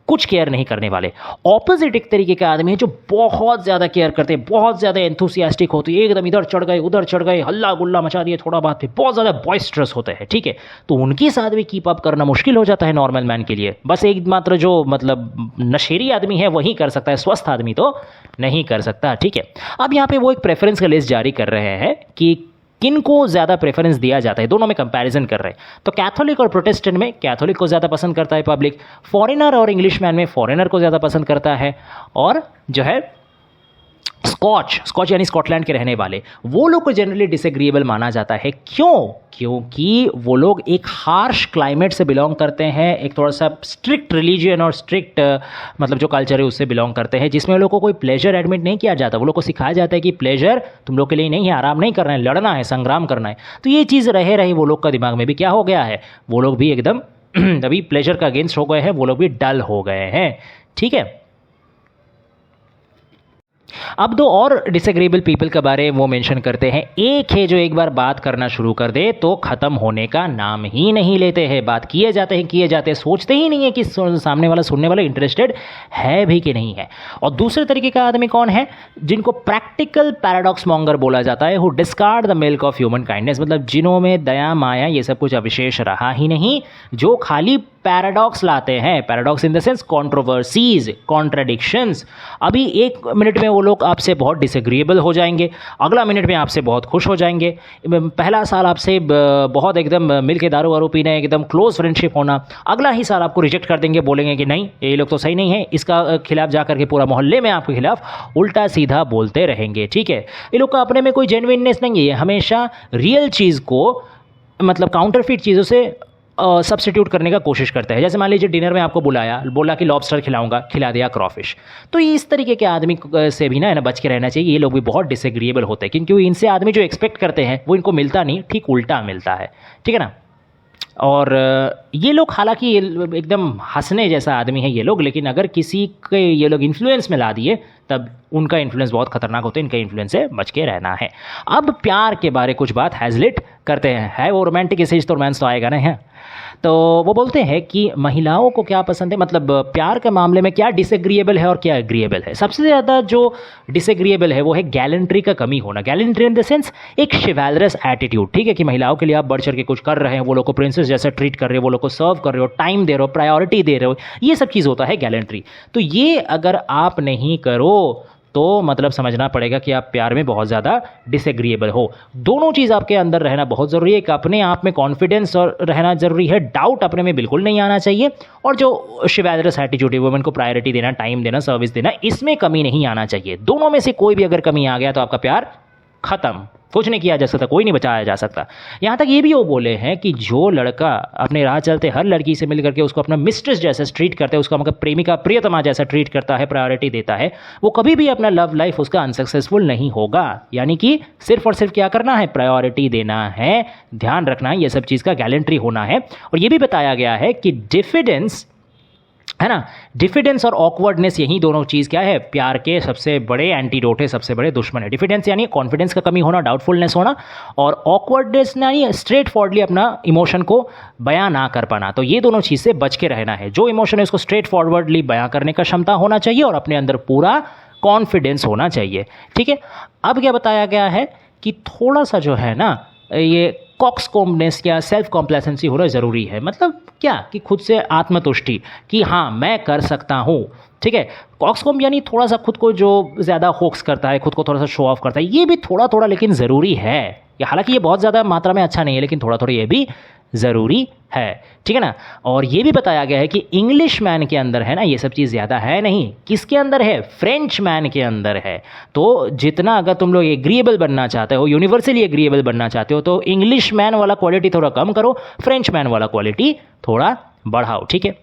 कुछ केयर नहीं करने वाले। ऑपोजिट एक तरीके के आदमी है जो बहुत ज़्यादा केयर करते हैं, बहुत ज़्यादा एंथुसियास्टिक होते हैं, एकदम इधर चढ़ गए उधर चढ़ गए, हल्ला गुल्ला मचा दिए थोड़ा बात पे, बहुत ज़्यादा बॉयस्ट्रस होते हैं, ठीक है। तो उनके साथ भी कीप अप करना मुश्किल हो जाता है नॉर्मल मैन के लिए। बस एकमात्र जो मतलब नशेरी आदमी है वही कर सकता है, स्वस्थ आदमी तो नहीं कर सकता, ठीक है। अब यहाँ पे वो एक प्रेफरेंस का लिस्ट जारी कर रहे हैं कि किन को ज़्यादा प्रेफरेंस दिया जाता है, दोनों में कंपैरिजन कर रहे हैं। तो कैथोलिक और प्रोटेस्टेंट में कैथोलिक को ज़्यादा पसंद करता है पब्लिक, फॉरेनर और इंग्लिश मैन में फॉरेनर को ज़्यादा पसंद करता है, और जो है स्कॉच यानी स्कॉटलैंड के रहने वाले, वो लोग को जनरली डिसएग्रीएबल माना जाता है। क्यों? क्योंकि वो लोग एक हार्श क्लाइमेट से बिलोंग करते हैं, एक थोड़ा सा स्ट्रिक्ट रिलीजियन और स्ट्रिक्ट मतलब जो कल्चर है उससे बिलोंग करते हैं, जिसमें लोगों को कोई प्लेजर एडमिट नहीं किया जाता। वो लोग को सिखाया जाता है कि प्लेजर तुम लोग के लिए नहीं है, आराम नहीं करना है, लड़ना है, संग्राम करना है। तो ये चीज़ रहे वो लोग का दिमाग में भी क्या हो गया है, वो लोग भी एकदम अभी प्लेजर का अगेंस्ट हो गए हैं, वो लोग भी डल हो गए हैं, ठीक है। अब दो और डिसएग्रीएबल पीपल के बारे में वो मेंशन करते हैं। एक है जो एक बार बात करना शुरू कर दे तो ख़त्म होने का नाम ही नहीं लेते हैं, बात किए जाते हैं, सोचते ही नहीं है कि सामने वाला सुनने वाला इंटरेस्टेड है भी कि नहीं है। और दूसरे तरीके का आदमी कौन है, जिनको प्रैक्टिकल पैराडॉक्स मॉन्गर बोला जाता है, who discard the milk of human kindness, मतलब जिन्हों में दया माया ये सब कुछ अविशेष रहा ही नहीं, जो खाली पैराडॉक्स लाते हैं। Paradox in the sense controversies, contradictions. अभी 1 मिनट में वो लोग आपसे बहुत डिसएग्रीएबल हो जाएंगे, अगला मिनट में आपसे बहुत खुश हो जाएंगे। पहला साल आपसे बहुत एकदम मिल के दारू वारू पीना, एकदम क्लोज फ्रेंडशिप होना, अगला ही साल आपको रिजेक्ट कर देंगे, बोलेंगे कि नहीं ये लोग तो सही नहीं है, इसका खिलाफ जा करके पूरा मोहल्ले में आपके खिलाफ उल्टा सीधा बोलते रहेंगे। ठीक है, ये लोग का अपने में कोई जेन्युइननेस नहीं है, हमेशा रियल चीज़ को मतलब काउंटरफिट चीज़ों से सब्स्टिट्यूट करने का कोशिश करते हैं। जैसे मान लीजिए डिनर में आपको बुलाया, बोला कि लॉबस्टर खिलाऊंगा, खिला दिया क्रॉफिश। तो ये इस तरीके के आदमी से भी ना बच के रहना चाहिए। ये लोग भी बहुत डिसएग्रीएबल होते हैं, क्योंकि इनसे आदमी जो एक्सपेक्ट करते हैं वो इनको मिलता नहीं, ठीक उल्टा मिलता है। ठीक है ना। और ये लोग हालांकि एकदम हंसने जैसा आदमी है ये लोग, लेकिन अगर किसी के ये लोग इन्फ्लुएंस में ला दिए तब उनका इन्फ्लुएंस बहुत खतरनाक होता है। इनका इन्फ्लुएंस से बच के रहना है। अब प्यार के बारे कुछ बात हैज़लिट करते हैं, है वो रोमांटिक इसेज, तो रोमांस तो आएगा नहीं है। तो वो बोलते हैं कि महिलाओं को क्या पसंद है, मतलब प्यार के मामले में क्या डिसएग्रीएबल है और क्या एग्रीएबल है। सबसे ज़्यादा जो डिसएग्रीएबल है वो है गैलेंट्री का कमी होना। गैलेंट्री इन द सेंस एक शिवैलरस एटीट्यूड। ठीक है, कि महिलाओं के लिए आप बढ़ चढ़ के कुछ कर रहे हैं, वो लोग को प्रिंसेस जैसा ट्रीट कर रहे हो, वो लोग को सर्व कर रहे हो, टाइम दे रहे हो, प्रायोरिटी दे रहे हो, ये सब चीज़ होता है गैलेंट्री। तो ये अगर आप नहीं करो तो मतलब समझना पड़ेगा कि आप प्यार में बहुत ज़्यादा डिसएग्रीएबल हो। दोनों चीज़ आपके अंदर रहना बहुत ज़रूरी है। एक अपने आप में कॉन्फिडेंस और रहना ज़रूरी है, डाउट अपने में बिल्कुल नहीं आना चाहिए, और जो शिवैलरस एटीट्यूड है, वुमेन को प्रायोरिटी देना, टाइम देना, सर्विस देना, इसमें कमी नहीं आना चाहिए। दोनों में से कोई भी अगर कमी आ गया तो आपका प्यार खत्म, कुछ नहीं किया जा सकता, कोई नहीं बचाया जा सकता। यहाँ तक ये भी वो बोले हैं कि जो लड़का अपने राह चलते हर लड़की से मिल करके उसको अपना मिस्ट्रेस जैसा ट्रीट करता है, उसका मतलब प्रेमिका प्रियतमा जैसा ट्रीट करता है, प्रायोरिटी देता है, वो कभी भी अपना लव लाइफ उसका अनसक्सेसफुल नहीं होगा। यानी कि सिर्फ और सिर्फ क्या करना है, प्रायोरिटी देना है, ध्यान रखना है, ये सब चीज़ का गैलेंट्री होना है। और ये भी बताया गया है कि डिफिडेंस है ना, डिफिडेंस और ऑकवर्डनेस, यही दोनों चीज़ क्या है, प्यार के सबसे बड़े एंटीडोट है, सबसे बड़े दुश्मन है। डिफिडेंस यानी कॉन्फिडेंस का कमी होना, डाउटफुलनेस होना, और ऑकवर्डनेस यानी स्ट्रेट फॉरवर्डली अपना इमोशन को बयां ना कर पाना। तो ये दोनों चीज़ से बच के रहना है। जो इमोशन है उसको स्ट्रेट फॉरवर्डली बयां करने का क्षमता होना चाहिए, और अपने अंदर पूरा कॉन्फिडेंस होना चाहिए। ठीक है, अब क्या बताया गया है कि थोड़ा सा जो है ना ये कॉक्सकॉम्बनेस या सेल्फ कॉम्प्लेसेंसी होना ज़रूरी है। मतलब क्या कि खुद से आत्मतुष्टि कि हाँ मैं कर सकता हूँ। ठीक है, कॉक्सकॉम्ब यानी थोड़ा सा खुद को जो ज़्यादा होक्स करता है, खुद को थोड़ा सा शो ऑफ करता है, ये भी थोड़ा थोड़ा लेकिन ज़रूरी है। हालांकि ये बहुत ज़्यादा मात्रा में अच्छा नहीं है, लेकिन थोड़ा थोड़ा ये भी ज़रूरी है। ठीक है ना। और ये भी बताया गया है कि इंग्लिश मैन के अंदर है ना ये सब चीज़ ज़्यादा है नहीं, किसके अंदर है, फ्रेंच मैन के अंदर है। तो जितना अगर तुम लोग एग्रीएबल बनना चाहते हो, यूनिवर्सली एग्रीएबल बनना चाहते हो, तो इंग्लिश मैन वाला क्वालिटी थोड़ा कम करो, फ्रेंच मैन वाला क्वालिटी थोड़ा बढ़ाओ। ठीक है,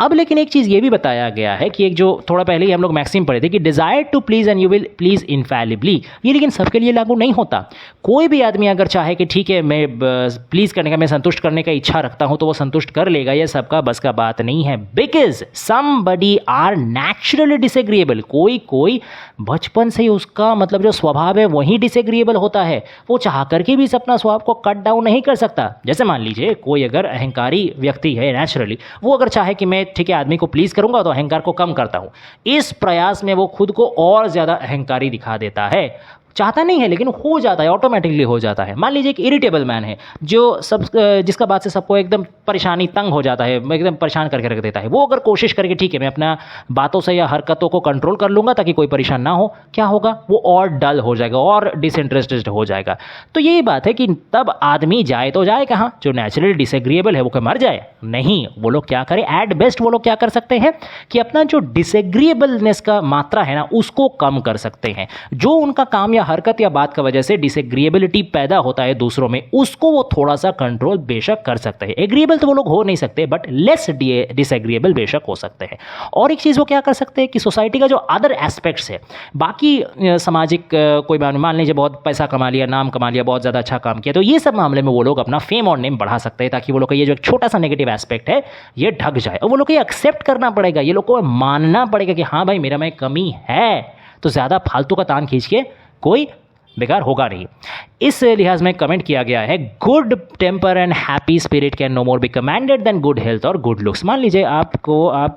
अब लेकिन एक चीज़ ये भी बताया गया है कि एक जो थोड़ा पहले ही हम लोग मैक्सिम पढ़े थे कि desire to please and you will please infallibly, ये लेकिन सबके लिए लागू नहीं होता। कोई भी आदमी अगर चाहे कि ठीक है मैं प्लीज़ करने का, मैं संतुष्ट करने का इच्छा रखता हूँ, तो वो संतुष्ट कर लेगा, ये सबका बस का बात नहीं है। Because somebody are naturally disagreeable, कोई बचपन से ही उसका मतलब जो स्वभाव है वही डिसएग्रीएबल होता है, वो चाह करके भी इस अपना स्वभाव को कट डाउन नहीं कर सकता। जैसे मान लीजिए कोई अगर अहंकारी व्यक्ति है नेचुरली, वो अगर चाहे कि मैं ठीक है आदमी को प्लीज करूंगा तो अहंकार को कम करता हूं, इस प्रयास में वो खुद को और ज्यादा अहंकारी दिखा देता है। चाहता नहीं है लेकिन हो जाता है, ऑटोमेटिकली हो जाता है। मान लीजिए एक इरिटेबल मैन है जो सब जिसका बात से सबको एकदम परेशानी, तंग हो जाता है, एकदम परेशान करके रख देता है। वो अगर कोशिश करके ठीक है मैं अपना बातों से या हरकतों को कंट्रोल कर लूँगा ताकि कोई परेशान ना हो, क्या होगा, वो और डल हो जाएगा और डिसइंटरेस्टेड हो जाएगा। तो यही बात है कि तब आदमी जाए तो जाए कहाँ, जो नेचुरली डिसएग्रीएबल है वो क्या मर जाए, नहीं। वो लोग क्या करें, एट बेस्ट वो लोग क्या कर सकते हैं कि अपना जो डिसएग्रीएबलनेस का मात्रा है ना उसको कम कर सकते हैं। जो उनका काम हरकत या बात का वजह से डिसएग्रीएबिलिटी पैदा होता है दूसरों में, उसको वो थोड़ा सा कंट्रोल बेशक कर सकते हैं। एग्रीएबल तो वो लोग हो नहीं सकते, बट लेस डिसएग्रीएबल बेशक हो सकते हैं। और एक चीज़ वो क्या कर सकते हैं कि सोसाइटी का जो अदर एस्पेक्ट्स है, बाकी सामाजिक कोई मान लीजिए बहुत पैसा कमा लिया, नाम कमा लिया, बहुत ज़्यादा अच्छा काम किया, तो ये सब मामले में वो लोग अपना फेम और नेम बढ़ा सकते हैं, ताकि वो लोग का ये जो एक छोटा सा नेगेटिव एस्पेक्ट है ये ढक जाए। और वो लोग को ये एक्सेप्ट करना पड़ेगा, ये लोग को मानना पड़ेगा कि हाँ भाई मेरा में कमी है, तो ज़्यादा फालतू का तान खींच के कोई बेकार होगा नहीं। इस लिहाज में कमेंट किया गया है, good temper and happy spirit can no more be commanded than good health और गुड लुक्स। मान लीजिए आपको आप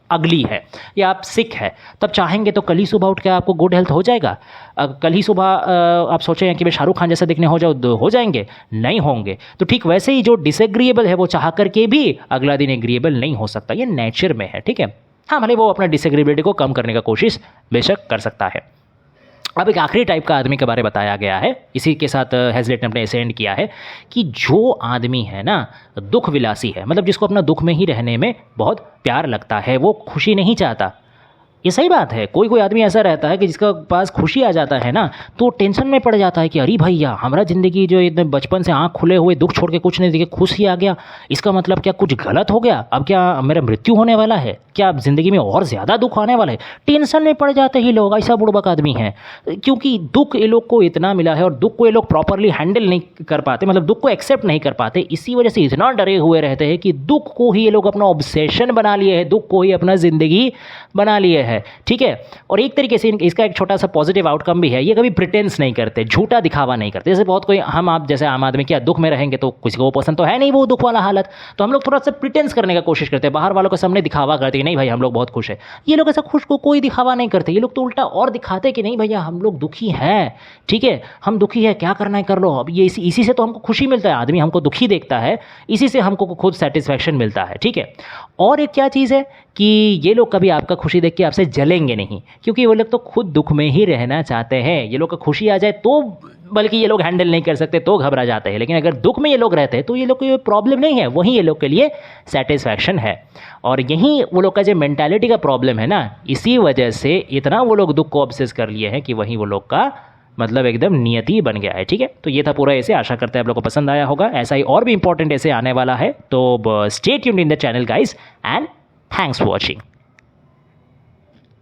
अगली है या आप सिक है, तब चाहेंगे तो कल ही सुबह उठ के आपको गुड हेल्थ हो जाएगा? कल ही सुबह आप सोचें कि मैं शाहरुख खान जैसा दिखने हो जाएंगे? नहीं होंगे। तो ठीक वैसे ही जो डिसएग्रीएबल है वो चाह करके भी अगला दिन एग्रीएबल नहीं हो सकता, ये नेचर में है, ठीक है। हाँ, भले वो अपना डिसएग्रीबिलिटी को कम करने का कोशिश बेशक कर सकता है। अब एक आखिरी टाइप का आदमी के बारे में बताया गया है, इसी के साथ हैजलेट ने अपने ऐसे एंड किया है कि जो आदमी है ना दुख विलासी है, मतलब जिसको अपना दुख में ही रहने में बहुत प्यार लगता है, वो खुशी नहीं चाहता। ये सही बात है। कोई कोई आदमी ऐसा रहता है कि जिसका पास खुशी आ जाता है ना तो टेंशन में पड़ जाता है कि अरे भैया हमारा ज़िंदगी जो इतने बचपन से आँख खुले हुए दुख छोड़ के कुछ नहीं दिखे, खुशी आ गया, इसका मतलब क्या कुछ गलत हो गया? अब क्या मेरा मृत्यु होने वाला है? क्या अब ज़िंदगी में और ज़्यादा दुख आने वाला है? टेंशन में पड़ जाते ही लोग, ऐसा बुड़बक आदमी है, क्योंकि दुख ये लोग को इतना मिला है और दुख को ये लोग प्रॉपरली हैंडल नहीं कर पाते, मतलब दुख को एक्सेप्ट नहीं कर पाते। इसी वजह से इतना डरे हुए रहते हैं कि दुख को ही ये लोग अपना ऑब्सेशन बना लिए हैं, दुख को ही अपना ज़िंदगी बना लिए है, ठीक है। और एक तरीके से इसका एक छोटा सा पॉजिटिव आउटकम भी है, ये कभी प्रिटेंस नहीं करते, झूठा दिखावा नहीं करते। जैसे बहुत कोई आप जैसे आम आदमी क्या दुख में रहेंगे तो किसी को वो पसंद तो है नहीं वो दुख वाला हालत, तो हम लोग थोड़ा सा प्रिटेंस करने का कोशिश करते हैं, बाहर वालों के सामने दिखावा करते हैं नहीं भाई हम लोग बहुत खुश है। ये लोग ऐसा खुश को कोई दिखावा नहीं करते, ये लोग तो उल्टा और दिखाते कि नहीं भैया हम लोग दुखी हैं, ठीक है, हम दुखी है, क्या करना है कर लो। अब ये इसी से तो हमको खुशी मिलता है, आदमी हमको दुखी देखता है, इसी से हमको खुद सेटिस्फैक्शन मिलता है, ठीक है। और एक क्या चीज़ है कि ये लोग कभी आपका खुशी देख के आपसे जलेंगे नहीं, क्योंकि वो लोग तो खुद दुख में ही रहना चाहते हैं। ये लोग का खुशी आ जाए तो बल्कि ये लोग हैंडल नहीं कर सकते तो घबरा जाते हैं, लेकिन अगर दुख में ये लोग रहते हैं तो ये लोग को ये प्रॉब्लम नहीं है, वहीं ये लोग के लिए सेटिस्फैक्शन है। और यहीं वो लोग का जो मेंटालिटी का प्रॉब्लम है ना, इसी वजह से इतना वो लोग दुख को ऑब्सेस कर लिए हैं कि वहीं वो लोग का मतलब एकदम नियति बन गया है, ठीक है। तो ये था पूरा ऐसे, आशा करते हैं आप लोग को पसंद आया होगा। ऐसा ही और भी इंपॉर्टेंट ऐसे आने वाला है, तो stay tuned in the channel guys and thanks for watching.